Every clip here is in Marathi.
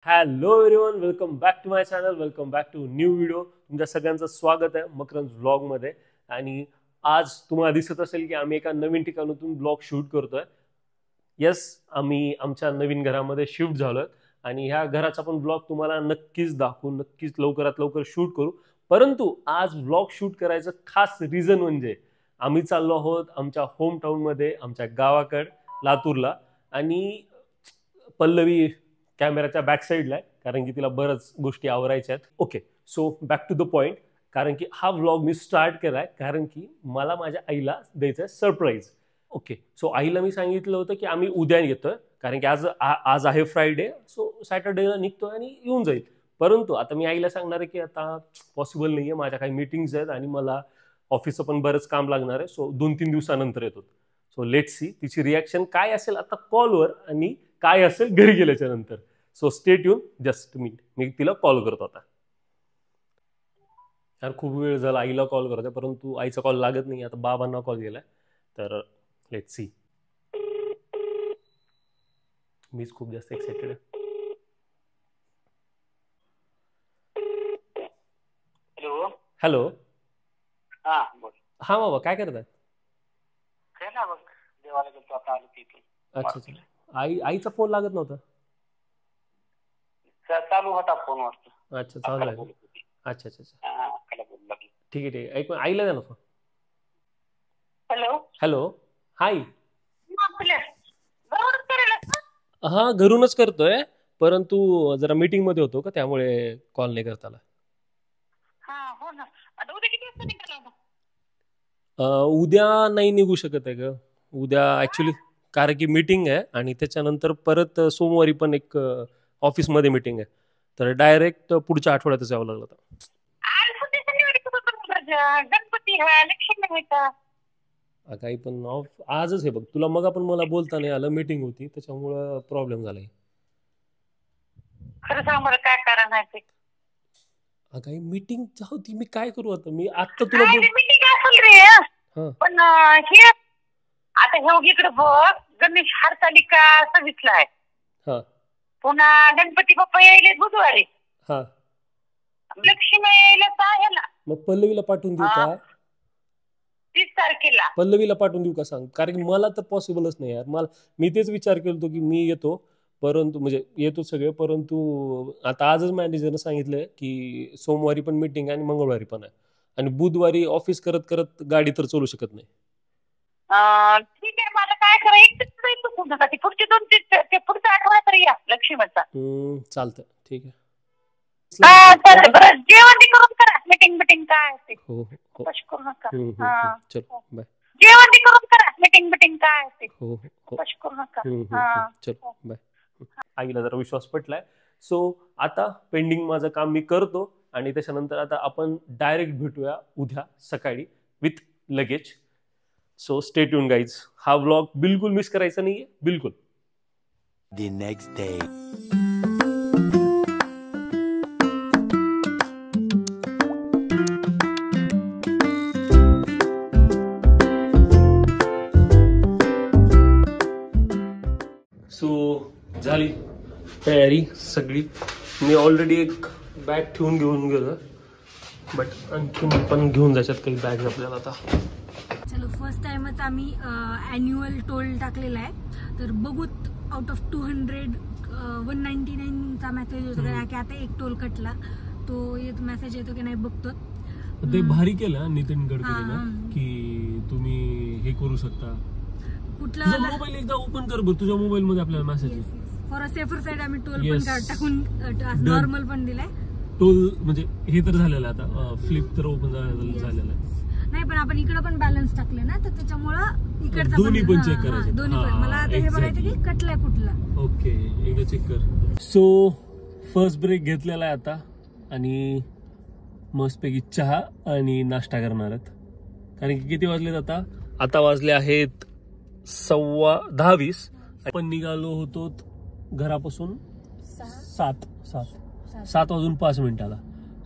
Hello everyone, welcome back to my channel. Welcome back to new video. तुमच्या सगळ्यांचं स्वागत आहे मकरंज व्लॉगमध्ये. आणि आज तुम्हाला दिसत असेल की आम्ही एका नवीन ठिकाणातून ब्लॉग शूट करतोय. येस, आम्ही आमच्या नवीन घरामध्ये शिफ्ट झालोय आणि ह्या घराचा पण ब्लॉग तुम्हाला नक्कीच दाखवू, नक्कीच लवकरात लवकर शूट करू. परंतु आज ब्लॉग शूट करायचं खास रिझन म्हणजे आम्ही चाललो आहोत आमच्या होम टाउनमध्ये, आमच्या गावाकड लातूरला. आणि पल्लवी कॅमेराच्या बॅक साईडला आहे कारण की तिला बऱ्याच गोष्टी आवरायच्या आहेत. Okay, so back to the point. कारण की हा व्लॉग मी स्टार्ट केलाय कारण की मला माझ्या आईला द्यायचं आहे सरप्राईज. ओके, सो आईला मी सांगितलं होतं की आम्ही उद्या येतोय कारण की आज आहे फ्रायडे, सो सॅटर्डेला निघतोय आणि येऊन जाईल. परंतु आता मी आईला सांगणार आहे की आता पॉसिबल नाहीये, माझ्या काही मीटिंग्स आहेत आणि मला ऑफिसचं पण बरंच काम लागणार आहे, सो 2-3 दिवसानंतर येतो. सो लेट्स सी तिची रिॲक्शन काय असेल आता कॉलवर आणि काय असेल घरी गेल्याच्या नंतर. So stay tune. जस्ट मी तिला कॉल करतो आता. यार खूप वेळ झाला आईला कॉल करतोय परंतु आईचा कॉल लागत नाही. आता बाबांना कॉल गेलाय तर लेट्स सी. मीच खूप जास्त एक्साइटेड आहे. हॅलो. हॅलो. हा बोल. हा बाबा, काय करताय? काय ना बघ, देवाला गेलो आता आलो तिथून. अच्छा अच्छा. आईचा फोन लागत नव्हता? चालू होता फोन वाजता. अच्छा, चालू आहे. अच्छा अच्छा अच्छा. ठीक आहे ठीक आहे. ऐक, आईला द्या ना फोन. हॅलो. हॅलो. हाय. हा, घरूनच करतोय परंतु जरा मीटिंग मध्ये होतो का त्यामुळे कॉल नाही करता आला. हो ना. आता उद्या किती वाजता निघाला? उद्या नाही निघू शकत आहे ग. उद्या ऍक्च्युली कारण की मीटिंग आहे आणि त्याच्यानंतर परत सोमवारी पण एक ऑफिसमध्ये मीटिंग आहे, तर डायरेक्ट पुढच्या आठवड्यातच यावं लागलं. गणपती हा, लक्ष्मी आहे का? काही पण आजच हे बघ, तुला मग आपण मला बोलता नाही आलं, मीटिंग होती त्याच्यामुळं प्रॉब्लेम झालाय. खरं सांग मला काय कारण आहे ते? काही मीटिंग होती, मी काय करू आता? मी आता तुला मीटिंग असेल रे. पण हे आता हे इकडे बघ, गणेश हरतालिका 26ला आहे. हा. पुन्हा गणपती बाप्पा यायले बुधवारी. हा. लक्ष्मी यायला आहे ना. मग पल्लवीला पाठवून देऊ का? 30 तारखेला पल्लवीला पाठवून देऊ का सांग, कारण की मला तर पॉसिबलच नाही यार. मी तेच विचार केलतो की मी येतो, परंतु म्हणजे येतो सगळे, परंतु आता आजच मॅनेजरने सांगितलंय की सोमवारी पण मीटिंग आहे आणि मंगळवारी पण आहे आणि बुधवारी ऑफिस करत करत गाडी तर चालू शकत नाही. ठीक आहे, मला काय करायचं पुढचे 2-3 ते पुढचा आठवडा तरी या लक्ष्मीचा. चालतं, ठीक आहे. जेवण करून करा. मीटिंग काय असते? हो हो. करू नका. चलो बाय. जेवण करून करा. मीटिंग काय असते? हो हो. करू नका. चलो बाय. आईला जरा विश्वास पटलाय. सो आता पेंडिंग माझं काम मी करतो आणि त्याच्यानंतर आता आपण डायरेक्ट भेटूया उद्या सकाळी with luggage. So stay tune guys. हा व्लॉग बिलकुल मिस करायचा नाहीये, बिलकुल. The next day. सो झाली तयारी सगळी. मी ऑलरेडी एक बॅग ठेवून घेऊन गेलो, बट आणखीन पण घेऊन जायच्यात काही बॅग आपल्याला आता. चलो, फर्स्ट टाइमच आम्ही ॲन्युअल टोल टाकलेला आहे, तर बघूत आउट ऑफ 200 199चा मेसेज होतो की आता एक टोल कटला, तो मेसेज येतो की नाही बघतो. ते भारी केलं नितीन गडकरीनं की तुम्ही हे करू शकता. कुठला मोबाईल एकदा ओपन कर बरं, तुझ्या मोबाईल मध्ये आपल्याला message. For a safer side आम्ही टोल पण टाकून नॉर्मल पण दिलाय. टोल म्हणजे हे तर झालेलं आता, फ्लिप तर ओपन झालेलं आहे. नाही, पण आपण इकडे पण बॅलन्स टाकले ना, तर त्याच्यामुळं इकडचा दोन्ही पण चेक करायचे. दोन्ही पण. मला आता हे बघायचं की कटलाय कुठला. ओके, एकदा चेक कर. सो फर्स्ट ब्रेक घेतलेला आहे आता आणि मस्तपैकी चहा आणि नाश्ता करणार आहेत. कारण की किती वाजलेत आता वाजले आहेत 10:15. आपण निघालो होतो घरापासून 7 वाजून 5 मिनिटाला.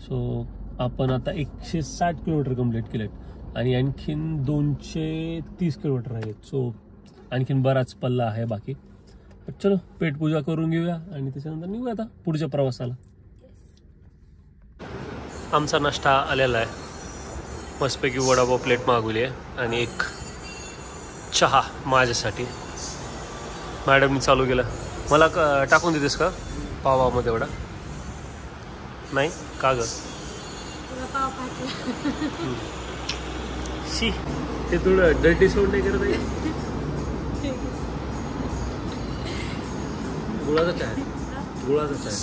सो आपण आता 160 किलोमीटर कम्प्लीट केलेत आणि आणखीन 230 किलोमीटर आहेत. सो आणखीन बराच पल्ला आहे बाकी. चलो पेटपूजा करून घेऊया आणि त्याच्यानंतर निघूया आता पुढच्या प्रवासाला. आमचा नाश्ता आलेला आहे. मस्तपैकी वडापाव प्लेट मागवली आहे आणि एक चहा माझ्यासाठी. मॅडमनी चालू केलं. मला टाकून देतेस का पावामध्ये वडा? नाही का ग? शी ते थोडं डर्टी साऊंड नाही करत आहे. गुळाचा चाय, गुळाचा चाय.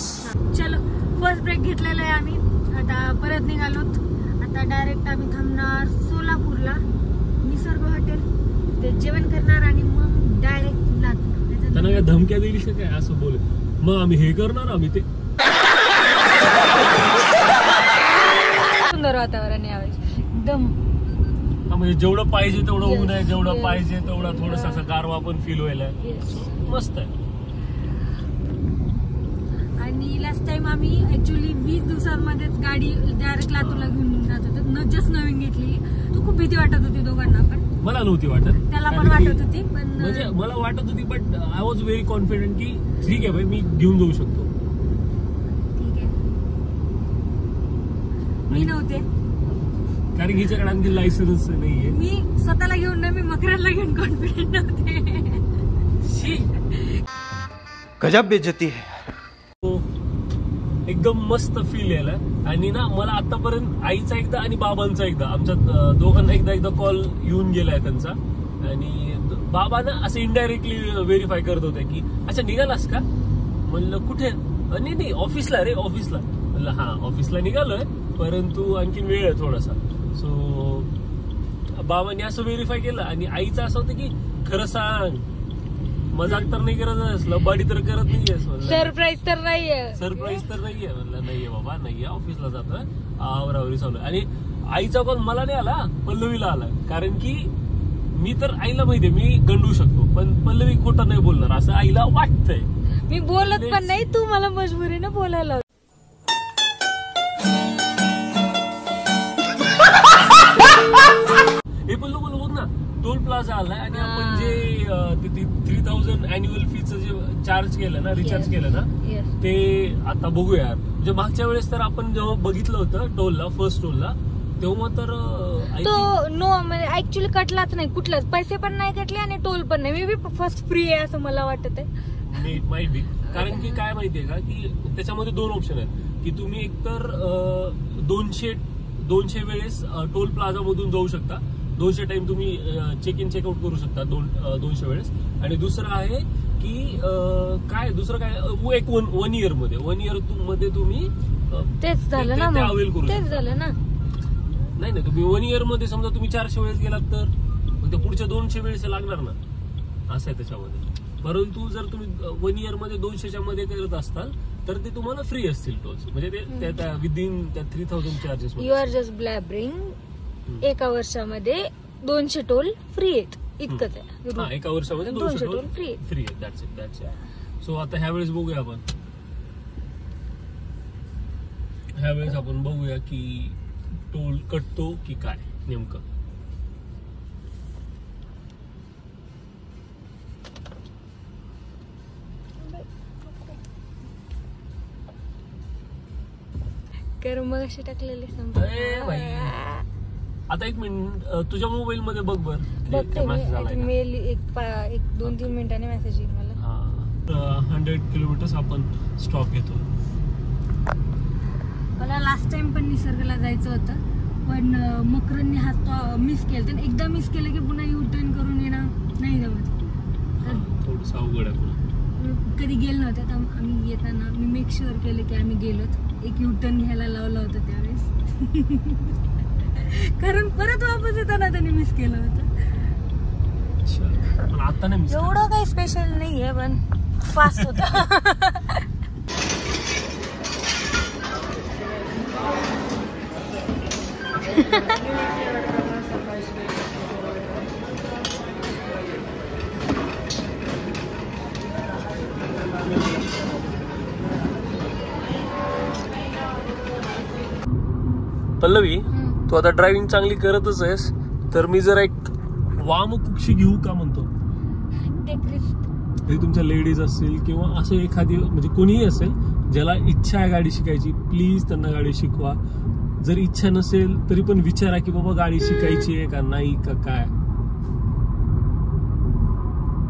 चलो फर्स्ट ब्रेक घेतलेला आहे आम्ही. आता परत निघालोत. आता डायरेक्ट आम्ही थांबणार सोलापूरला निसर्ग हॉटेल. ते जेवण करणार आणि मग डायरेक्ट लातूर. त्यांना काय धमक्या दिली काय असं बोल, मग आम्ही हे करणार आम्ही ते. सुंदर वातावरण यावेळेस एकदम. म्हणजे जेवढं पाहिजे तेवढं ऊन आहे, जेवढं पाहिजे तेवढा थोडासा असा गारवा पण फील व्हायला मस्त आहे. आणि लास्ट टाइम आम्ही ऍक्च्युअली 20 दिवसांमध्येच गाडी डायरेक्ट लातूरला घेऊन जात होतो. जस्ट नवीन घेतलेली. तो खूप भीती वाटत होती दोघांना पण. मला नव्हती वाटत, त्याला पण वाटत होती पण म्हणजे मला वाटत होती but I was very confident की ठीक आहे भाई मी घेऊन जाऊ शकतो. ठीक आहे. मी नव्हते कारण हिच्याकडे आणखी लायसन्स नाहीये. मी स्वतःला घेऊन नाही, मी मकराला घेऊन कॉन्फिडंट नव्हते. गजब बेइज्जती है. एकदम मस्त फील यायला. आणि ना मला आतापर्यंत आईचा एकदा आणि बाबांचा एकदा, आमच्या दोघांना एकदा कॉल येऊन गेलाय त्यांचा. आणि बाबा ना असं इनडायरेक्टली व्हेरीफाय करत होते की अच्छा निघालास का. म्हणलं कुठे? नाही ऑफिसला रे, ऑफिसला. म्हणलं हा ऑफिसला निघालोय परंतु आणखीन वेळ आहे थोडासा. सो बाबांनी असं व्हेरीफाय केलं. आणि आईचं असं होतं की खरं सांग, मजाक तर नाही करत, लबाडी तर करत नाहीयेस. सरप्राईज तर नाहीये. सरप्राईज तर नाहीये. म्हणलं नाहीये बाबा नाहीये, ऑफिसला जातोय, आवरावरी चालू आहे. आणि आईचा कॉल मला नाही आला, पल्लवीला आला. कारण की मी तर आईला माहितीये मी गंडू शकतो, पण पल्लवी खोटं नाही बोलणार असं आईला वाटतंय. मी बोलत पण नाही, तू मला मजबुरीनं बोलायला. हे पल्लू बोल बघ ना, टोल प्लाझा आलाय आणि आपण जे 3000 अॅन्युअल फीचं जे चार्ज केलं ना, रिचार्ज केलं ना, ते आता बघूया. म्हणजे मागच्या वेळेस तर आपण जेव्हा बघितलं होतं टोलला, फर्स्ट टोलला, तेव्हा तर तो नो म्हणजे ऍक्च्युअली कटलाच नाही, कुठलाच पैसे पण नाही कटले आणि टोल पण नाही. मे बी फर्स्ट फ्री आहे असं मला वाटत आहे. माहित बी. कारण की काय माहितीये का की त्याच्यामध्ये 2 ऑप्शन आहेत की तुम्ही एकतर 200 वेळेस टोल प्लाझा मधून जाऊ शकता. 200 टाइम तुम्ही चेक इन चेकआउट करू शकता 200 वेळेस. आणि दुसरं आहे की दुसरं काय एक 1 इयर मध्ये तुम्ही तेच झालं ना, अवेल करू. तेच झालं ना. नाही तुम्ही 1 इयर मध्ये समजा तुम्ही 400 वेळेस गेलात तर मग ते पुढच्या 200 वेळेस लागणार ना, असं आहे त्याच्यामध्ये. परंतु जर तुम्ही 1 इयर मध्ये 200च्या मध्ये करत असताल तर ते तुम्हाला फ्री असतील टोल्स. म्हणजे ते विदिन त्या 3000 charges. You are just blabbering. एका वर्षामध्ये 200 टोल फ्री आहेत, इतकंच आहे. एका वर्षामध्ये 200 टोल फ्री आहे. That's it. सो आता ह्यावेळेस बघूया आपण. ह्यावेळेस आपण बघूया की टोल कटतो की काय नेमकं. कर मग अशी टाकलेली आता 1 मिनिट तुझ्या मोबाईल मध्ये बघ बर. बघते मी. एक 2-3 मिनिटांनी मेसेज येईल मला. 100 किलोमीटर आपण स्टॉप घेतो. मला लास्ट टाइम पण निसर्गला जायचं होतं पण मकरनने हा मिस केलं. त्याने एकदा मिस केलं की पुन्हा यू टर्न करून येणं नाही जमत. थोडंसं अवघड आहे. कधी गेलो नव्हते तर आम्ही येताना मी मेक शुअर केलं की आम्ही गेलोत. एक यू टर्न घ्यायला लावलं होतं त्यावेळेस. कारण परत वापस येताना त्यांनी मिस केलं होतं. आता नाही एवढं काही स्पेशल नाहीये पण फास्ट होतं. पल्लवी, तू आता ड्रायव्हिंग चांगली करतच आहेस तर मी जरा एक वाम कुक्षी घेऊ का म्हणतो. घरी तुमच्या लेडीज असतील किंवा असं एखादी म्हणजे कोणीही असेल ज्याला इच्छा आहे गाडी शिकायची, प्लीज त्यांना गाडी शिकवा. जर इच्छा नसेल तरी पण विचारा की बाबा गाडी शिकायची आहे का नाही का काय.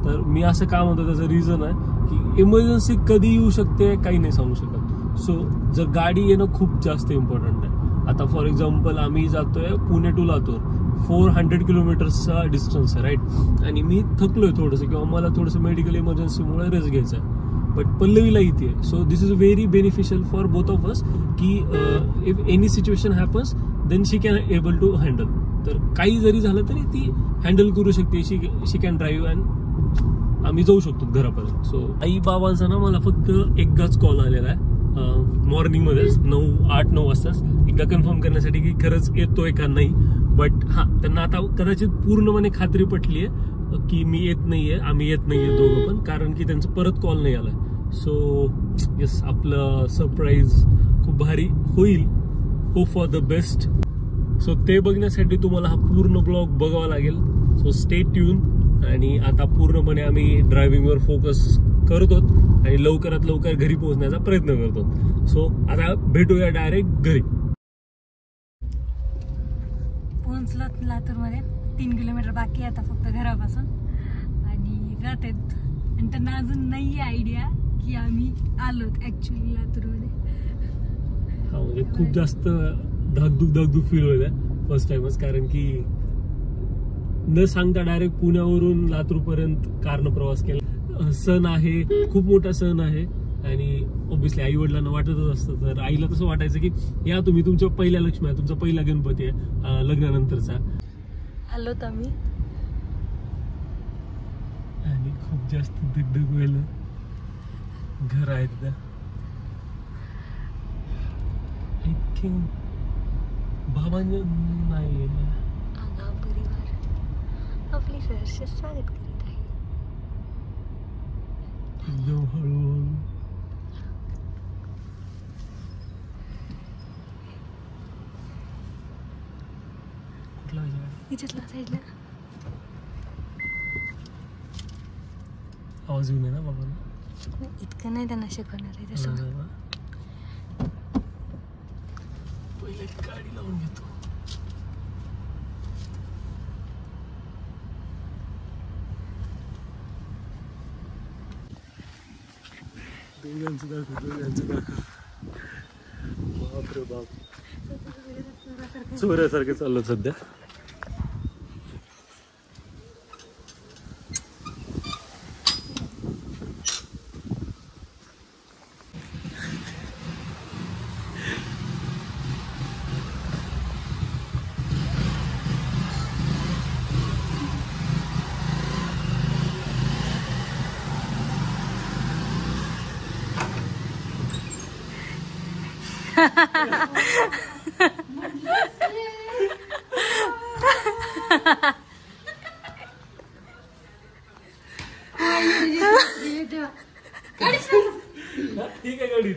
तर मी असं का म्हणतो त्याचं रिझन आहे की इमर्जन्सी कधी येऊ शकते काही नाही सांगू शकत. सो जर गाडी येणं खूप जास्त इम्पॉर्टंट आहे. आता फॉर एक्झाम्पल आम्ही जातोय पुणे टू लातूर, 400 किलोमीटर्सचा डिस्टन्स आहे राईट. आणि मी थकलोय थोडंसं किंवा मला थोडंसं मेडिकल इमर्जन्सीमुळे रेस्ट घ्यायचा आहे. बट पल्लवीला इथे आहे. So this is very beneficial for both of us की if any situation happens then she can able to handle. तर काही जरी झालं तरी ती हँडल करू शकते. शी कॅन ड्राईव्ह अँड आम्ही जाऊ शकतो घरापर्यंत. सो आई बाबांचा ना मला फक्त एकदाच कॉल आलेला आहे मॉर्निंगमध्येच 8-9 वाजताच एकदा कन्फर्म करण्यासाठी की खरंच येतोय का नाही. बट हा त्यांना आता कदाचित पूर्णपणे खात्री पटली आहे की मी येत नाहीये, आम्ही येत नाहीये दोघं पण, कारण की त्यांचा परत कॉल नाही आलाय. सो येस आपलं सरप्राईज खूप भारी होईल. Hope for the best. So ते बघण्यासाठी तुम्हाला हा पूर्ण ब्लॉग बघावा लागेल. So stay tune. आणि आता पूर्णपणे आम्ही ड्रायव्हिंगवर फोकस करतो आणि लवकरात लवकर घरी पोहोचण्याचा प्रयत्न करतो. सो आता भेटूया डायरेक्ट घरी. पोहोचलो लातूरमध्ये. 3 किलोमीटर बाकी आहे आता फक्त घरापासून आणि जातात. आणि त्यांना अजून नाही आयडिया की आम्ही आलोत ऍक्च्युली लातूरमध्ये. हा म्हणजे खूप जास्त धाकधूक फील होईल फर्स्ट टाइमच, कारण की न सांगता डायरेक्ट पुण्यावरून लातूरपर्यंत कारनं प्रवास केला. सण आहे, खूप मोठा सण आहे आणि ऑब्व्हियसली आई वडिलांना वाटतच असतं. तर आईला तसं वाटायचं की या तुम्ही तुमच्या पहिल्या लक्ष्मी आहे, तुमचा पहिला गणपती आहे लग्नानंतरचा. आलोत आम्ही आणि खूप जास्त दिगदग व्हायला. घर आहे तिथं आय थिंक बाबांनी नाही परिवार आपली सहर्ष स्वागत करीत आहे. एकदम हळूहळू. कुठला इथेचला साईडला आवाज येऊ नये ना बाबांना. इतकं नाही त्यांना शिकवणार आहे तसं. पहिले गाडी लावून घेतो. दोघांचं दाखव. बापरे बाप, चोऱ्यासारखे चाललो सध्या. ठीक आहे गाडी.